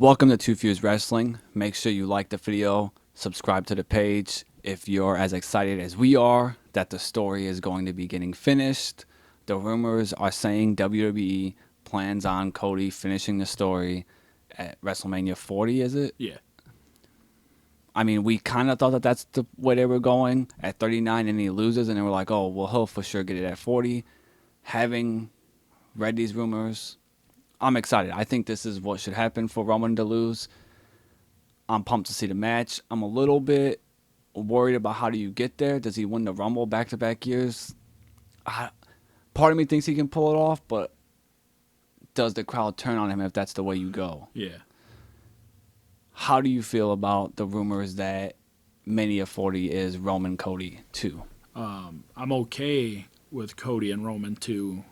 Welcome to Two Fuse Wrestling. Make sure you like the video, subscribe to the page if you're as excited as we are that the story is going to be getting finished. The rumors are saying WWE plans on Cody finishing the story at WrestleMania 40, is it? Yeah. I mean, we kind of thought that that's the way they were going at 39 and he loses, and then we're like, oh, well, he'll for sure get it at 40. Having read these rumors, I'm excited. I think this is what should happen for Roman to lose. I'm pumped to see the match. I'm a little bit worried about how do you get there. Does he win the Rumble back-to-back years? Part of me thinks he can pull it off, but does the crowd turn on him if that's the way you go? Yeah. How do you feel about the rumors that Mania 40 is Roman Cody 2? I'm okay with Cody and Roman too,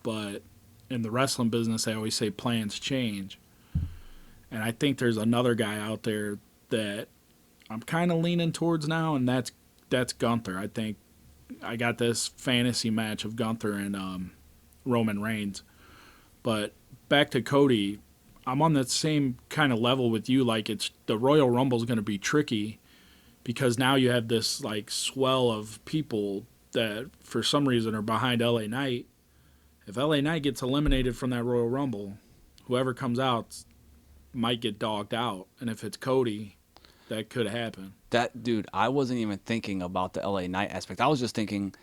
but in the wrestling business, they always say plans change. And I think there's another guy out there that I'm kind of leaning towards now, and that's Gunther. I think I got this fantasy match of Gunther and Roman Reigns. But back to Cody, I'm on that same kind of level with you. Like, it's the Royal Rumble is going to be tricky because now you have this like swell of people that for some reason are behind LA Knight. If LA Knight gets eliminated from that Royal Rumble, whoever comes out might get dogged out. And if it's Cody, that could happen. That dude, I wasn't even thinking about the LA Knight aspect. I was just thinking,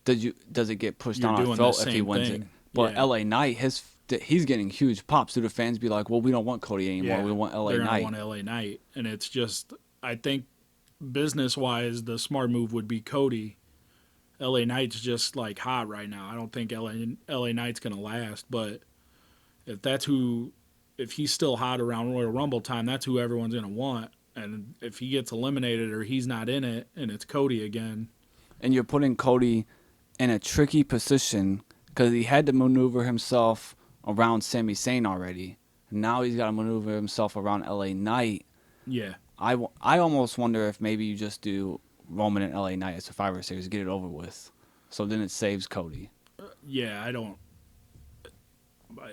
does it get pushed You're down our doing throat the if he same wins thing. it? But Yeah. LA Knight, he's getting huge pops. Do the fans be like, well, we don't want Cody anymore. Yeah, We want LA they're Knight. going to want LA Knight. And it's just, I think business-wise, the smart move would be Cody. LA Knight's just like hot right now. I don't think LA Knight's going to last. But if he's still hot around Royal Rumble time, that's who everyone's going to want. And if he gets eliminated or he's not in it and it's Cody again. And you're putting Cody in a tricky position because he had to maneuver himself around Sami Zayn already. Now he's got to maneuver himself around LA Knight. Yeah. I almost wonder if maybe you just do Roman and LA Knight at Survivor Series, get it over with. So then it saves Cody. Yeah, I don't.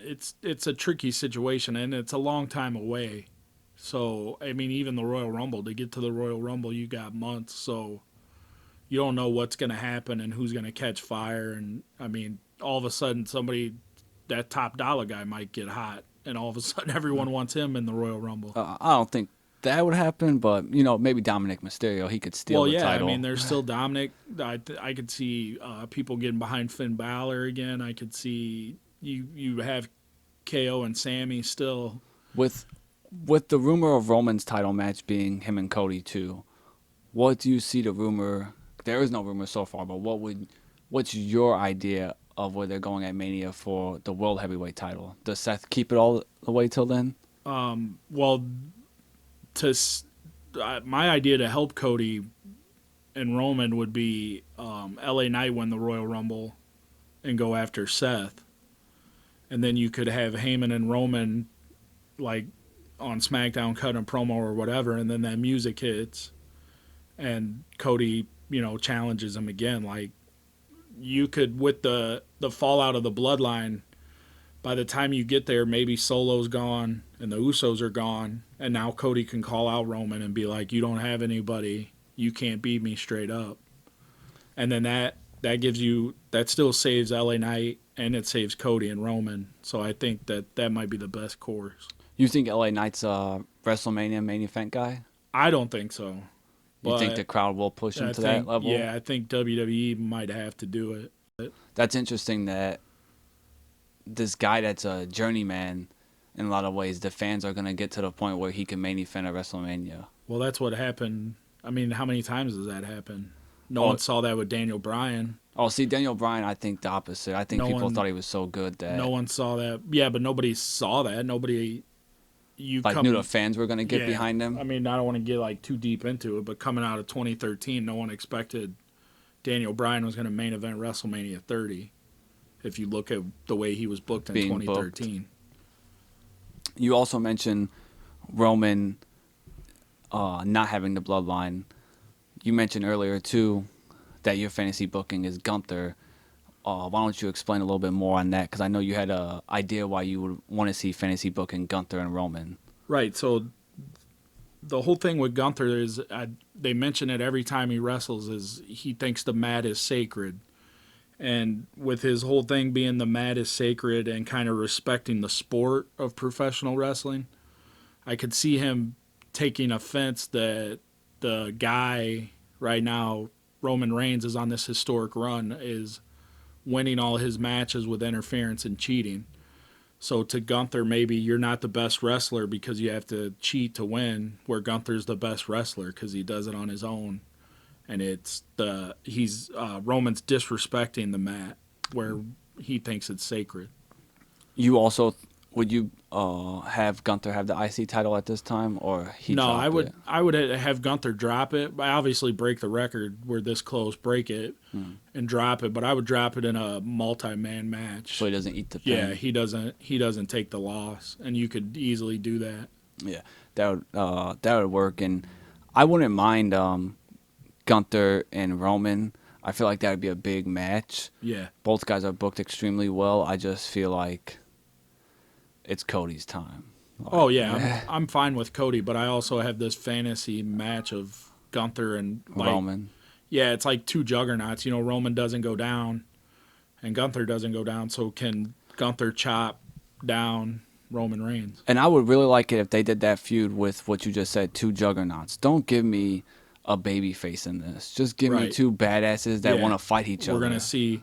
It's a tricky situation and it's a long time away. So, I mean, even the Royal Rumble, to get to the Royal Rumble, you got months. So, you don't know what's going to happen and who's going to catch fire. And, I mean, all of a sudden, that top dollar guy might get hot. And all of a sudden, everyone wants him in the Royal Rumble. I don't think that would happen, but, maybe Dominic Mysterio, he could steal the title. I mean, there's still Dominic. I could see people getting behind Finn Balor again. I could see you have KO and Sammy still. With the rumor of Roman's title match being him and Cody too, what do you see the rumor? There is no rumor so far, but what's your idea of where they're going at Mania for the World Heavyweight title? Does Seth keep it all the way till then? Well, my idea to help Cody and Roman would be LA Knight win the Royal Rumble and go after Seth. And then you could have Heyman and Roman like on SmackDown cut a promo or whatever, and then that music hits and Cody, challenges him again. Like, you could, with the fallout of the bloodline, by the time you get there, maybe Solo's gone and the Usos are gone, and now Cody can call out Roman and be like, you don't have anybody, you can't beat me straight up. And then that still saves LA Knight and it saves Cody and Roman. So I think that might be the best course. You think LA Knight's a WrestleMania main event guy? I don't think so. You think the crowd will push him to that level? Yeah, I think WWE might have to do it. That's interesting that this guy that's a journeyman, in a lot of ways, the fans are going to get to the point where he can main event at WrestleMania. Well, that's what happened. I mean, how many times does that happen? No one saw that with Daniel Bryan. Oh, see, Daniel Bryan, I think the opposite. I think people thought he was so good that... No one saw that. Yeah, but nobody saw that. Nobody... knew the fans were going to get behind him? I mean, I don't want to get too deep into it, but coming out of 2013, no one expected Daniel Bryan was going to main event WrestleMania 30, if you look at the way he was booked in 2013. You also mentioned Roman not having the bloodline. You mentioned earlier, too, that your fantasy booking is Gunther. Why don't you explain a little bit more on that? Because I know you had an idea why you would want to see fantasy booking Gunther and Roman. Right. So the whole thing with Gunther is they mention it every time he wrestles is he thinks the mat is sacred. And with his whole thing being the mat is sacred and kind of respecting the sport of professional wrestling, I could see him taking offense that the guy right now, Roman Reigns, is on this historic run, is winning all his matches with interference and cheating. So to Gunther, maybe you're not the best wrestler because you have to cheat to win, where Gunther's the best wrestler because he does it on his own. And he's Roman's disrespecting the mat where he thinks it's sacred. You also would you have Gunther have the IC title at this time, or he No, drop it? I would have Gunther drop it. But obviously, break the record. We're this close. Break it and drop it. But I would drop it in a multi-man match. So he doesn't eat the pin. Yeah, he doesn't. He doesn't take the loss, and you could easily do that. Yeah, that would work, and I wouldn't mind Gunther and Roman. I feel like that would be a big match. Yeah. Both guys are booked extremely well. I just feel like it's Cody's time. Oh yeah, I'm fine with Cody, but I also have this fantasy match of Gunther and Roman. Yeah, it's like two juggernauts. You know, Roman doesn't go down, and Gunther doesn't go down. So can Gunther chop down Roman Reigns? And I would really like it if they did that feud with what you just said, two juggernauts. Don't give me a baby face in this. Just give me two badasses that want to fight each other. We're gonna see.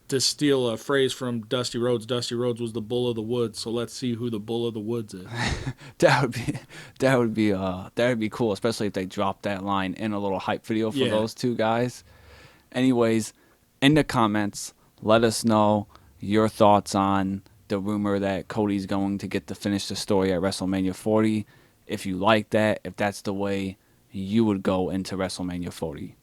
To steal a phrase from Dusty Rhodes was the bull of the woods. So let's see who the bull of the woods is. that would be cool, especially if they drop that line in a little hype video for those two guys. Anyways, in the comments, let us know your thoughts on the rumor that Cody's going to get to finish the story at WrestleMania 40. If you like that, if that's the way you would go into WrestleMania 40.